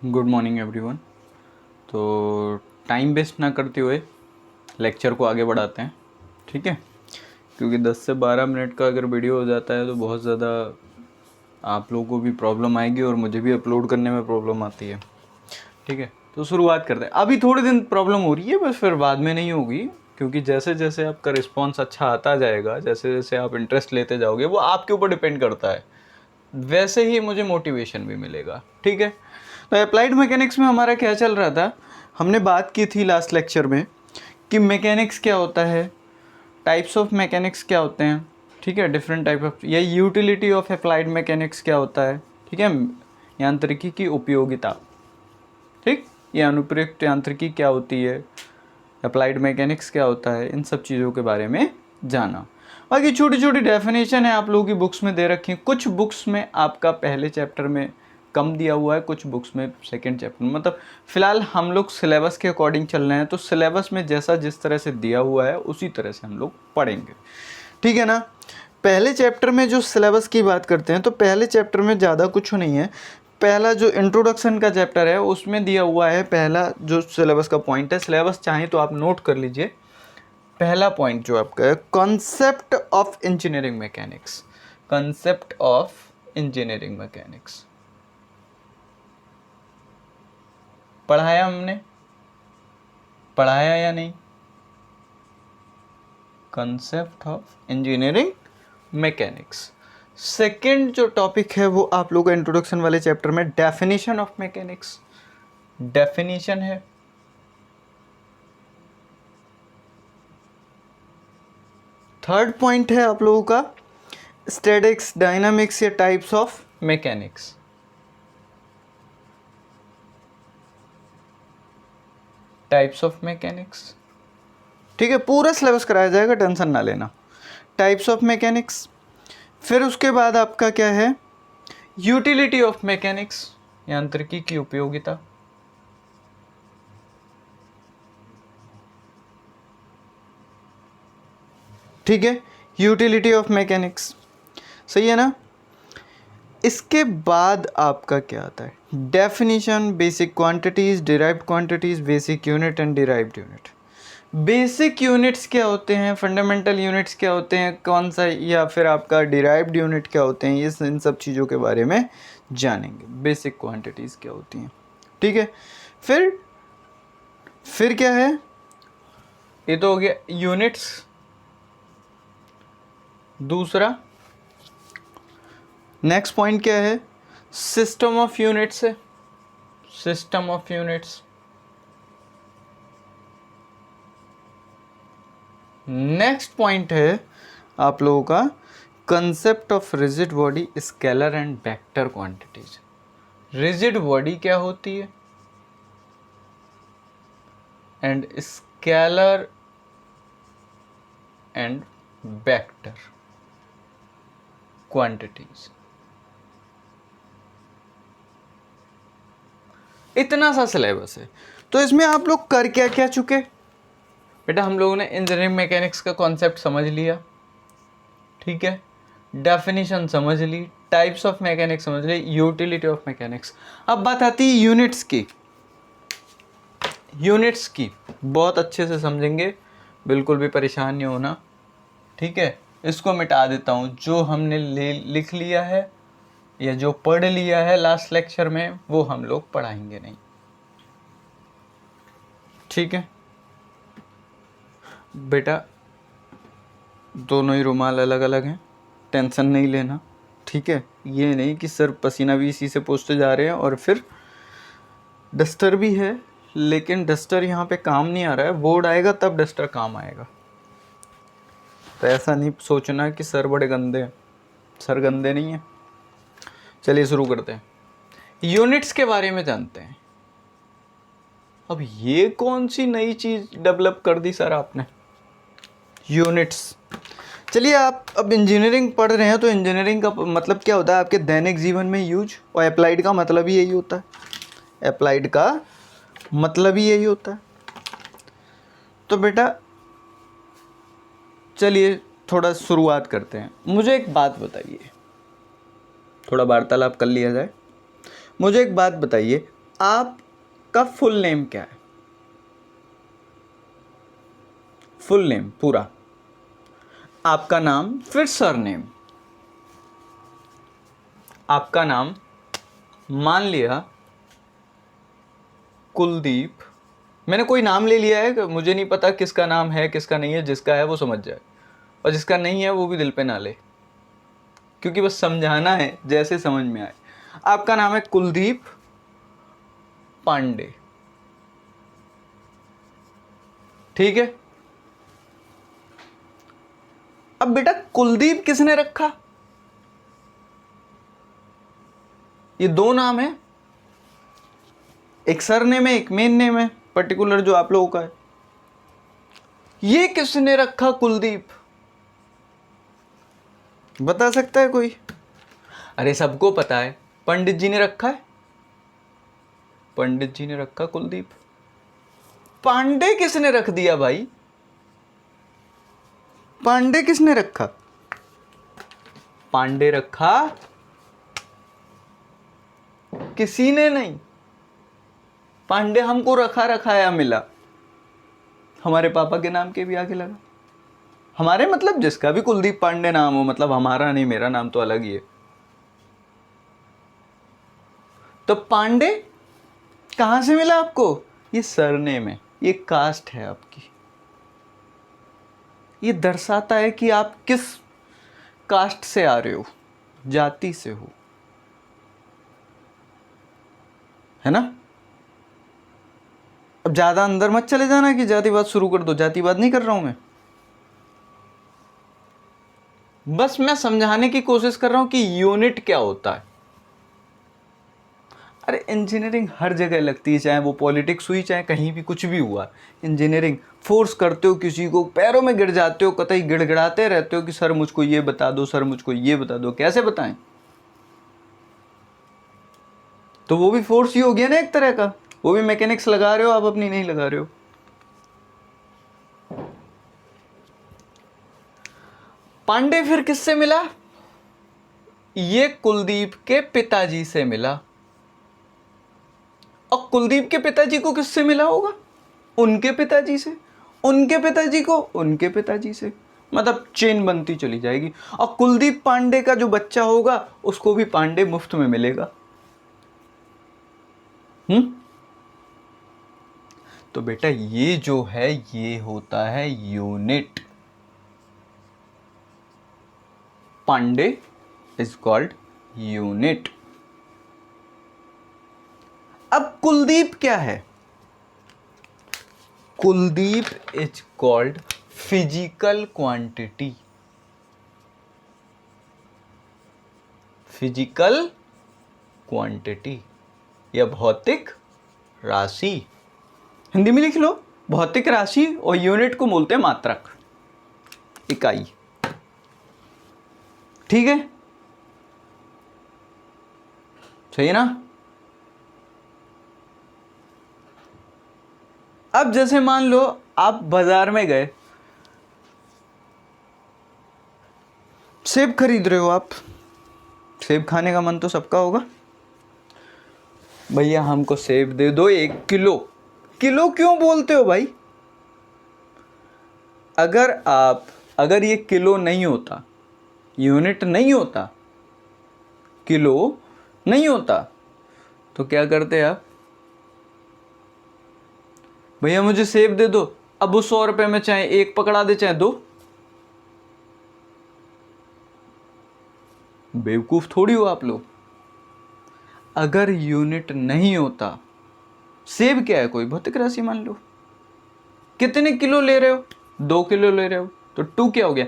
Good morning everyone. तो time waste ना करते हुए लेक्चर को आगे बढ़ाते हैं, ठीक है। क्योंकि 10 से 12 मिनट का अगर वीडियो हो जाता है तो बहुत ज़्यादा आप लोगों को भी प्रॉब्लम आएगी और मुझे भी अपलोड करने में प्रॉब्लम आती है, ठीक है। तो शुरुआत करते हैं। अभी थोड़े दिन प्रॉब्लम हो रही है, बस फिर बाद में नहीं होगी, क्योंकि जैसे जैसे आपका रिस्पॉन्स अच्छा आता जाएगा, जैसे जैसे आप इंटरेस्ट लेते जाओगे, वो आपके ऊपर डिपेंड करता है, वैसे ही मुझे मोटिवेशन भी मिलेगा, ठीक है। तो अप्लाइड मैकेनिक्स में हमारा क्या चल रहा था, हमने बात की थी लास्ट लेक्चर में कि मैकेनिक्स क्या होता है, टाइप्स ऑफ मैकेनिक्स क्या होते हैं, ठीक है, डिफरेंट टाइप ऑफ, या यूटिलिटी ऑफ अप्लाइड मैकेनिक्स क्या होता है, ठीक है, यांत्रिकी की उपयोगिता, ठीक, ये अनुप्रयुक्त यांत्रिकी क्या होती है, अप्लाइड मैकेनिक्स क्या होता है, इन सब चीज़ों के बारे में जाना। बाकी छोटी छोटी डेफिनेशन है आप लोगों की बुक्स में दे रखी हैं, कुछ बुक्स में आपका पहले चैप्टर में कम दिया हुआ है, कुछ बुक्स में सेकंड चैप्टर में, मतलब फ़िलहाल हम लोग सिलेबस के अकॉर्डिंग चल रहे हैं, तो सिलेबस में जैसा जिस तरह से दिया हुआ है उसी तरह से हम लोग पढ़ेंगे, ठीक है ना। पहले चैप्टर में जो सिलेबस की बात करते हैं तो पहले चैप्टर में ज़्यादा कुछ नहीं है। पहला जो इंट्रोडक्शन का चैप्टर है उसमें दिया हुआ है पहला जो सिलेबस का पॉइंट है, सिलेबस चाहें तो आप नोट कर लीजिए। पहला पॉइंट जो आपका है, concept of engineering mechanics, concept of engineering mechanics पढ़ाया हमने, पढ़ाया या नहीं, concept of engineering mechanics. Second जो टॉपिक है वो आप लोगों का इंट्रोडक्शन वाले चैप्टर में डेफिनेशन ऑफ मैकेनिक्स, डेफिनेशन है। थर्ड पॉइंट है आप लोगों का स्टैटिक्स, डायनामिक्स या types of mechanics. Types of mechanics, ठीक है, पूरा सिलेबस कराया जाएगा, टेंशन ना लेना। टाइप्स ऑफ मैकेनिक्स, फिर उसके बाद आपका क्या है, यूटिलिटी ऑफ मैकेनिक्स, यांत्रिकी की उपयोगिता, ठीक है, यूटिलिटी ऑफ मैकेनिक्स, सही है ना। इसके बाद आपका क्या आता है, definition, basic quantities, derived quantities, basic unit and derived unit. Basic units क्या होते हैं, फंडामेंटल यूनिट्स क्या होते हैं, कौन सा, या फिर आपका डिराइव्ड यूनिट क्या होते हैं, ये इन सब चीज़ों के बारे में जानेंगे। बेसिक क्वांटिटीज़ क्या होती हैं, ठीक है। फिर क्या है, ये तो हो गया यूनिट्स। दूसरा नेक्स्ट पॉइंट क्या है, सिस्टम ऑफ यूनिट्स है, system of units. Next point है आप लोगों का concept of rigid body, scalar and vector quantities. Rigid body क्या होती है and scalar and vector quantities. इतना सा सिलेबस है। तो इसमें आप लोग कर क्या क्या चुके बेटा, हम लोगों ने इंजीनियरिंग मैकेनिक्स का कॉन्सेप्ट समझ लिया, ठीक है, डेफिनेशन समझ ली, टाइप्स ऑफ मैकेनिक्स समझ ली, यूटिलिटी ऑफ मैकेनिक्स। अब बात आती है यूनिट्स की। यूनिट्स की बहुत अच्छे से समझेंगे, बिल्कुल भी परेशान नहीं होना, ठीक है। इसको मिटा देता हूँ, जो हमने लिख लिया है या जो पढ़ लिया है लास्ट लेक्चर में वो हम लोग पढ़ाएंगे नहीं, ठीक है बेटा। दोनों ही रुमाल अलग अलग हैं, टेंशन नहीं लेना, ठीक है। ये नहीं कि सर पसीना भी इसी से पोंछते जा रहे हैं और फिर डस्टर भी है, लेकिन डस्टर यहाँ पे काम नहीं आ रहा है, बोर्ड आएगा तब डस्टर काम आएगा। तो ऐसा नहीं सोचना कि सर बड़े गंदे हैं, सर गंदे नहीं हैं। चलिए शुरू करते हैं, यूनिट्स के बारे में जानते हैं। अब ये कौन सी नई चीज़ डेवलप कर दी सर आपने, यूनिट्स। चलिए, आप अब इंजीनियरिंग पढ़ रहे हैं तो इंजीनियरिंग का मतलब क्या होता है आपके दैनिक जीवन में यूज, और अप्लाइड का मतलब ही यही होता है, अप्लाइड का मतलब ही यही होता है। तो बेटा चलिए थोड़ा शुरुआत करते हैं। मुझे एक बात बताइए, थोड़ा वार्तालाप कर लिया जाए। मुझे एक बात बताइए, आपका फुल नेम क्या है? फुल नेम पूरा, आपका नाम, फिर सरनेम। आपका नाम, मान लिया कुलदीप, मैंने कोई नाम ले लिया है, मुझे नहीं पता किसका नाम है किसका नहीं है, जिसका है वो समझ जाए और जिसका नहीं है वो भी दिल पे ना ले, क्योंकि बस समझाना है जैसे समझ में आए। आपका नाम है कुलदीप पांडे, ठीक है। अब बेटा कुलदीप किसने रखा? ये दो नाम है, एक सरनेम है एक मेन नेम है, पर्टिकुलर जो आप लोगों का है। ये किसने रखा कुलदीप? बता सकता है कोई? अरे सबको पता है, पंडित जी ने रखा है, पंडित जी ने रखा कुलदीप। पांडे किसने रख दिया भाई? पांडे किसने रखा? पांडे रखा किसी ने नहीं, पांडे हमको रखा रखाया मिला, हमारे पापा के नाम के भी आगे लगा। हमारे मतलब जिसका भी कुलदीप पांडे नाम हो, मतलब हमारा नहीं, मेरा नाम तो अलग ही है। तो पांडे कहां से मिला आपको? ये सरनेम है, ये कास्ट है आपकी, ये दर्शाता है कि आप किस कास्ट से आ रहे हो, जाति से हो, है ना। अब ज्यादा अंदर मत चले जाना कि जातिवाद शुरू कर दो, जातिवाद नहीं कर रहा हूं मैं, बस मैं समझाने की कोशिश कर रहा हूं कि यूनिट क्या होता है। अरे इंजीनियरिंग हर जगह लगती है, चाहे वो पॉलिटिक्स हुई चाहे कहीं भी कुछ भी हुआ, इंजीनियरिंग फोर्स करते हो किसी को, पैरों में गिर जाते हो, कतई गिड़गिड़ाते रहते हो कि सर मुझको ये बता दो, सर मुझको ये बता दो। कैसे बताएं? तो वो भी फोर्स ही हो गया ना एक तरह का, वो भी मैकेनिक्स लगा रहे हो आप, अपनी नहीं लगा रहे हो। पांडे फिर किससे मिला? ये कुलदीप के पिताजी से मिला। और कुलदीप के पिताजी को किससे मिला होगा? उनके पिताजी से, उनके पिताजी को उनके पिताजी से, मतलब चेन बनती चली जाएगी। और कुलदीप पांडे का जो बच्चा होगा उसको भी पांडे मुफ्त में मिलेगा। तो बेटा ये जो है ये होता है unit. Pandey is called unit. अब कुलदीप क्या है? Kuldeep is called physical quantity. Physical quantity या भौतिक राशि, हिंदी में लिख लो, भौतिक राशि, और यूनिट को बोलते हैं मात्रक, इकाई, ठीक है, सही है ना। अब जैसे मान लो आप बाजार में गए, सेब खरीद रहे हो आप, सेब खाने का मन तो सबका होगा, भैया हमको सेब दे दो 1 किलो। किलो क्यों बोलते हो भाई? अगर ये किलो नहीं होता, यूनिट नहीं होता, किलो नहीं होता, तो क्या करते आप? भैया मुझे सेब दे दो, अब वो 100 रुपए में चाहे एक पकड़ा दे चाहे 2। बेवकूफ थोड़ी हो आप लोग। अगर यूनिट नहीं होता, सेब क्या है, कोई भौतिक राशि मान लो, कितने किलो ले रहे हो? 2 किलो ले रहे हो, तो 2 क्या हो गया?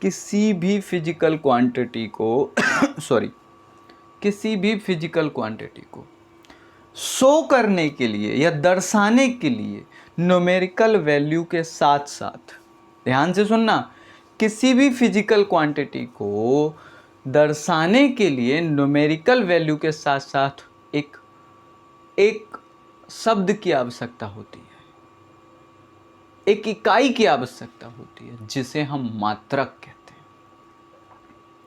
किसी भी फिजिकल क्वांटिटी को सॉरी, किसी भी फिजिकल क्वांटिटी को शो करने के लिए या दर्शाने के लिए न्यूमेरिकल वैल्यू के साथ साथ, ध्यान से सुनना, किसी भी फिजिकल क्वांटिटी को दर्शाने के लिए न्यूमेरिकल वैल्यू के साथ साथ एक शब्द की आवश्यकता होती है, एक इकाई की आवश्यकता होती है, जिसे हम मात्रक कहते हैं,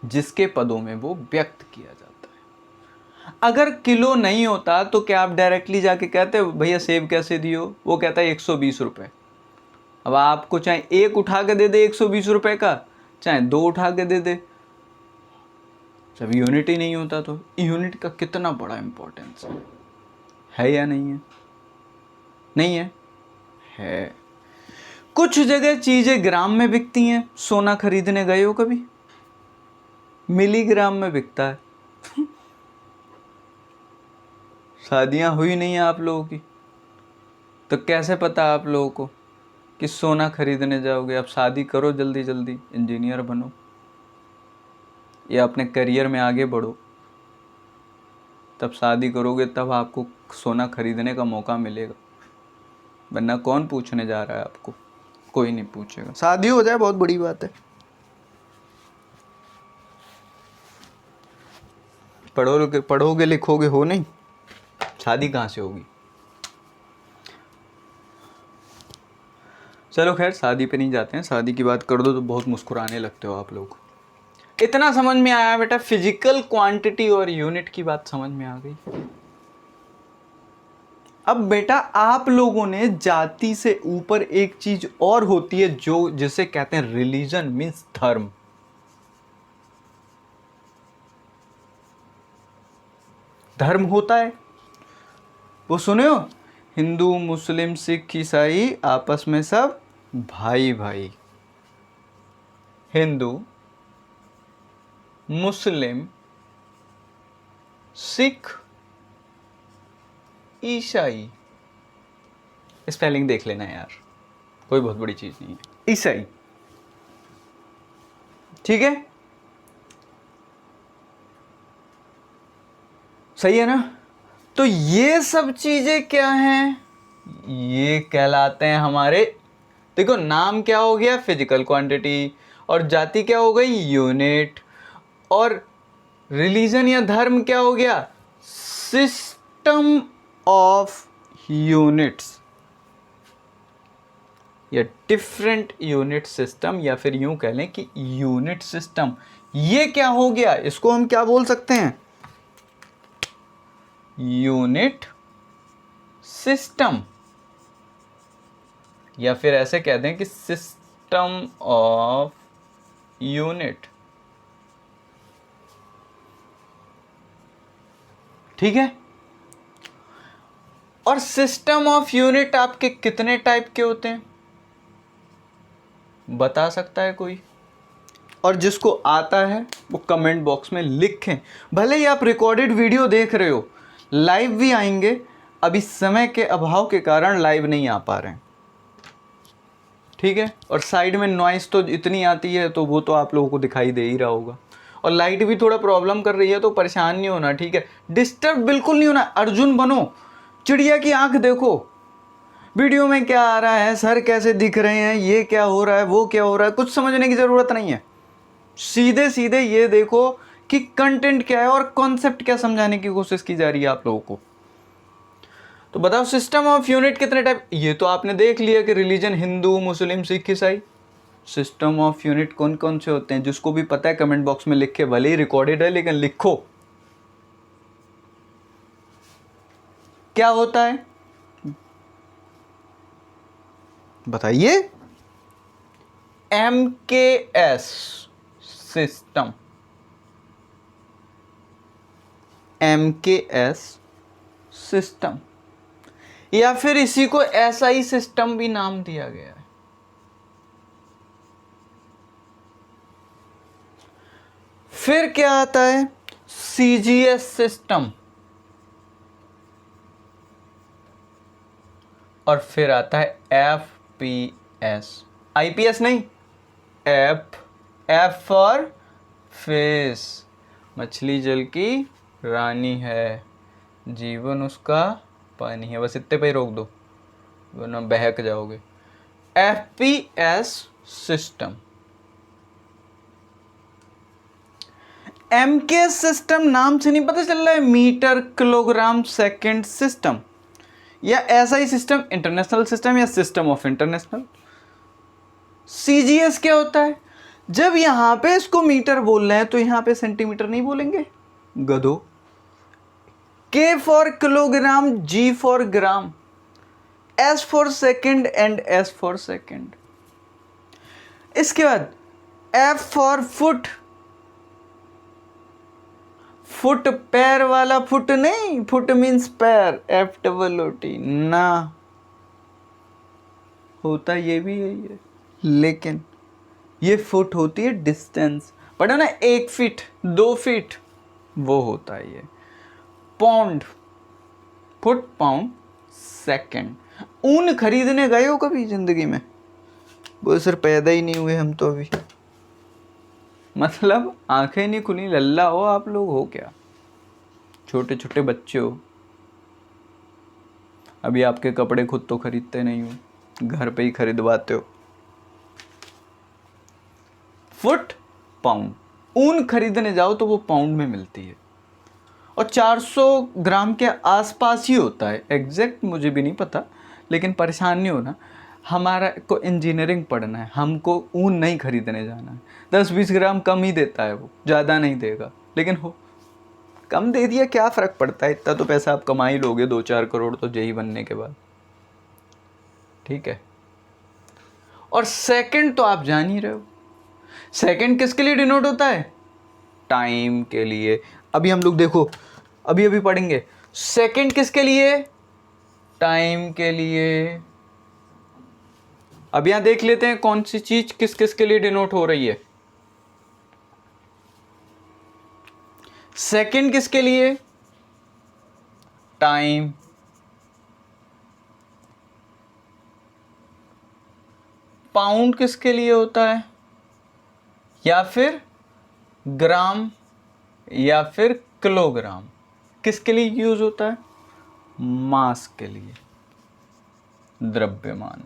जिसके पदों में वो व्यक्त किया जाता है। अगर किलो नहीं होता तो क्या आप डायरेक्टली जाके कहते भैया सेब कैसे दियो, वो कहता है 120 रुपये। अब आपको चाहे एक उठा के दे दे 120 रुपये का, चाहे दो उठा के दे दे, जब यूनिट ही नहीं होता तो यूनिट का कितना बड़ा इंपॉर्टेंस है या नहीं है? नहीं है? है। कुछ जगह चीजें ग्राम में बिकती हैं, सोना खरीदने गए हो कभी? मिलीग्राम में बिकता है। शादियां हुई नहीं है आप लोगों की, तो कैसे पता आप लोगों को कि सोना खरीदने जाओगे? आप शादी करो जल्दी जल्दी, इंजीनियर बनो या अपने करियर में आगे बढ़ो, तब शादी करोगे तब आपको सोना खरीदने का मौका मिलेगा, वरना कौन पूछने जा रहा है आपको? कोई नहीं पूछेगा। शादी हो जाए बहुत बड़ी बात है। पढ़ोगे लिखोगे हो नहीं, शादी कहाँ से होगी? चलो खैर, शादी पे नहीं जाते हैं। शादी की बात कर दो तो बहुत मुस्कुराने लगते हो आप लोग। इतना समझ में आया बेटा, फिजिकल क्वांटिटी और यूनिट की बात समझ में आ गई। अब बेटा आप लोगों ने जाति से ऊपर एक चीज और होती है जो जिसे कहते हैं रिलीजन, मींस धर्म। धर्म होता है, वो सुने हो? हिंदू मुस्लिम सिख ईसाई आपस में सब भाई भाई। हिंदू मुस्लिम सिख ईसाई, स्पेलिंग देख लेना यार, कोई बहुत बड़ी चीज नहीं है। ईसाई, ठीक है, सही है ना? तो ये सब चीजें क्या हैं? ये कहलाते हैं हमारे, देखो नाम क्या हो गया? फिजिकल क्वांटिटी, और जाति क्या हो गई? यूनिट, और रिलीजन या धर्म क्या हो गया? सिस्टम ऑफ यूनिट्स या डिफरेंट यूनिट सिस्टम, या फिर यूं कह लें कि यूनिट सिस्टम। ये क्या हो गया? इसको हम क्या बोल सकते हैं? यूनिट सिस्टम, या फिर ऐसे कह दें कि सिस्टम ऑफ यूनिट। ठीक है? और सिस्टम ऑफ यूनिट आपके कितने टाइप के होते हैं, बता सकता है कोई? और जिसको आता है वो कमेंट बॉक्स में लिखें। भले ही आप रिकॉर्डेड वीडियो देख रहे हो, लाइव भी आएंगे, अभी समय के अभाव के कारण लाइव नहीं आ पा रहे हैं, ठीक है? और साइड में नॉइस तो इतनी आती है, तो वो तो आप लोगों को दिखाई दे ही रहा होगा। और लाइट भी थोड़ा प्रॉब्लम कर रही है, तो परेशान नहीं होना, ठीक है? डिस्टर्ब बिल्कुल नहीं होना। अर्जुन बनो, चिड़िया की आंख देखो, वीडियो में क्या आ रहा है, सर कैसे दिख रहे हैं, ये क्या हो रहा है, वो क्या हो रहा है, कुछ समझने की जरूरत नहीं है। सीधे सीधे ये देखो कि कंटेंट क्या है और कॉन्सेप्ट क्या समझाने की कोशिश की जा रही है आप लोगों को। तो बताओ सिस्टम ऑफ यूनिट कितने टाइप? ये तो आपने देख लिया कि रिलीजन हिंदू मुस्लिम सिख ईसाई। सिस्टम ऑफ यूनिट कौन कौन से होते हैं? जिसको भी पता है कमेंट बॉक्स में लिख के, भले ही रिकॉर्डेड है लेकिन लिखो, क्या होता है बताइए? MKS सिस्टम, MKS सिस्टम, या फिर इसी को SI सिस्टम भी नाम दिया गया है। फिर क्या आता है? CGS सिस्टम, और फिर आता है FPS, IPS नहीं, F फॉर फिश। मछली जल की रानी है, जीवन उसका पानी है। बस इतने पे ही रोक दो वरना बहक जाओगे। FPS system. MK सिस्टम नाम से नहीं पता चल रहा है? मीटर किलोग्राम सेकंड सिस्टम, या SI सिस्टम इंटरनेशनल सिस्टम, या सिस्टम ऑफ इंटरनेशनल। CGS क्या होता है? जब यहां पे इसको मीटर बोल रहे हैं तो यहां पे सेंटीमीटर नहीं बोलेंगे गधो, K for kilogram, G for gram, S for second and S for second. इसके बाद F for foot, फुट पैर वाला फुट नहीं, फुट मीन्स पैर, FOOT ना, होता ये भी है, लेकिन ये फुट होती है डिस्टेंस, पढ़ो ना, 1 फीट 2 फीट, वो होता है ये पाउंड, फुट पाउंड सेकंड। ऊन खरीदने गए हो कभी जिंदगी में? वो सर पैदा ही नहीं हुए हम तो अभी, मतलब आंखें नहीं खुली, लल्ला हो आप लोग, हो क्या, छोटे छोटे बच्चे हो, अभी आपके कपड़े खुद तो खरीदते नहीं हो, घर पे ही खरीदवाते हो। फुट पाउंड, ऊन खरीदने जाओ तो वो पाउंड में मिलती है, और 400 ग्राम के आसपास ही होता है, एग्जैक्ट मुझे भी नहीं पता, लेकिन परेशान नहीं होना, हमारा को इंजीनियरिंग पढ़ना है, हमको ऊन नहीं खरीदने जाना है। 10-20 ग्राम कम ही देता है वो, ज़्यादा नहीं देगा, लेकिन हो कम दे दिया क्या फ़र्क पड़ता है, इतना तो पैसा आप कमा ही लोगे, 2-4 करोड़ तो जेई बनने के बाद, ठीक है। और सेकंड तो आप जान ही रहे हो, सेकंड किसके लिए डिनोट होता है? टाइम के लिए। अभी हम लोग देखो, अभी पढ़ेंगे, सेकंड किसके लिए? टाइम के लिए। अब यहां देख लेते हैं कौन सी चीज किस किस के लिए डिनोट हो रही है। सेकंड किसके लिए? टाइम। पाउंड किसके लिए होता है? या फिर ग्राम या फिर किलोग्राम, किसके लिए यूज होता है? मास के लिए, द्रव्यमान,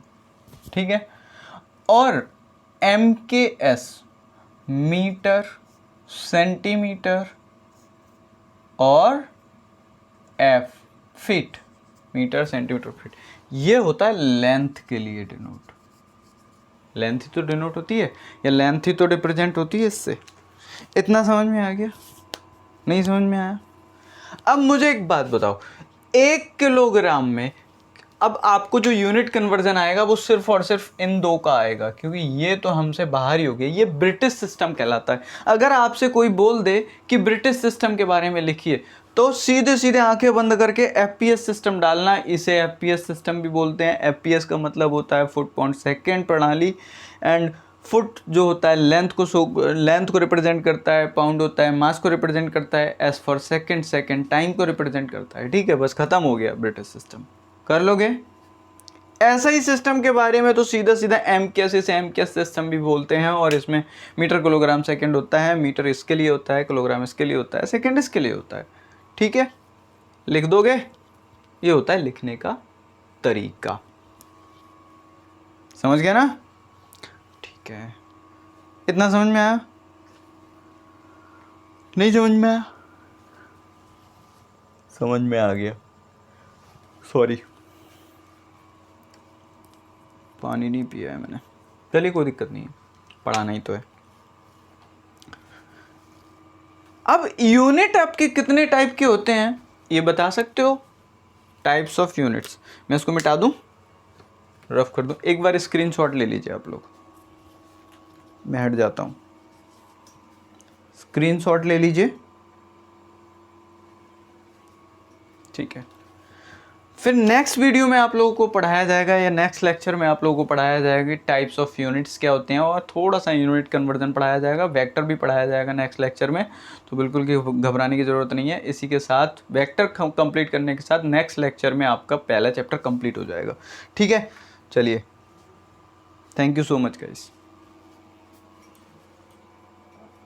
ठीक है। और MKS मीटर, सेंटीमीटर, और F feet, metre centimetre feet, ये होता है लेंथ के लिए डिनोट। लेंथ ही तो डिनोट होती है, या लेंथ ही तो रिप्रेजेंट होती है इससे। इतना समझ में आ गया? नहीं समझ में आया? अब मुझे एक बात बताओ, 1 किलोग्राम में अब आपको जो यूनिट कन्वर्जन आएगा वो सिर्फ और सिर्फ इन दो का आएगा, क्योंकि ये तो हमसे बाहर ही हो गया, ये ब्रिटिश सिस्टम कहलाता है। अगर आपसे कोई बोल दे कि ब्रिटिश सिस्टम के बारे में लिखिए, तो सीधे सीधे आंखें बंद करके FPS सिस्टम डालना। इसे FPS सिस्टम भी बोलते हैं। FPS का मतलब होता है फुट पाउंड सेकेंड प्रणाली, एंड फुट जो होता है लेंथ को रिप्रेजेंट करता है, पाउंड होता है मास को रिप्रेजेंट करता है, S for second, second time को रिप्रेजेंट करता है, ठीक है। बस खत्म हो गया ब्रिटिश सिस्टम, कर लोगे। ऐसा ही सिस्टम के बारे में तो सीधा सीधा MKS, इसे MKS सिस्टम भी बोलते हैं, और इसमें मीटर किलोग्राम सेकंड होता है, मीटर इसके लिए होता है, किलोग्राम इसके लिए होता है, सेकंड इसके लिए होता है, ठीक है। लिख दोगे? ये होता है लिखने का तरीका, समझ गया ना? ठीक है, इतना समझ में आया? नहीं समझ में आया? समझ में आ गया, सॉरी पानी नहीं पिया है मैंने। चलिए कोई दिक्कत नहीं है, पढ़ाना ही तो है। अब यूनिट आपके कितने टाइप के होते हैं ये बता सकते हो? Types of units. मैं इसको मिटा दूं, रफ कर दूं, एक बार स्क्रीनशॉट ले लीजिए आप लोग। मैं हट जाता हूं, स्क्रीनशॉट ले लीजिए, ठीक है। फिर नेक्स्ट वीडियो में आप लोगों को पढ़ाया जाएगा, या नेक्स्ट लेक्चर में आप लोगों को पढ़ाया जाएगा कि टाइप्स ऑफ यूनिट्स क्या होते हैं, और थोड़ा सा यूनिट कन्वर्जन पढ़ाया जाएगा, वेक्टर भी पढ़ाया जाएगा नेक्स्ट लेक्चर में। तो बिल्कुल घबराने की ज़रूरत नहीं है। इसी के साथ वेक्टर कंप्लीट करने के साथ नेक्स्ट लेक्चर में आपका पहला चैप्टर कंप्लीट हो जाएगा, ठीक है। चलिए, thank you so much guys.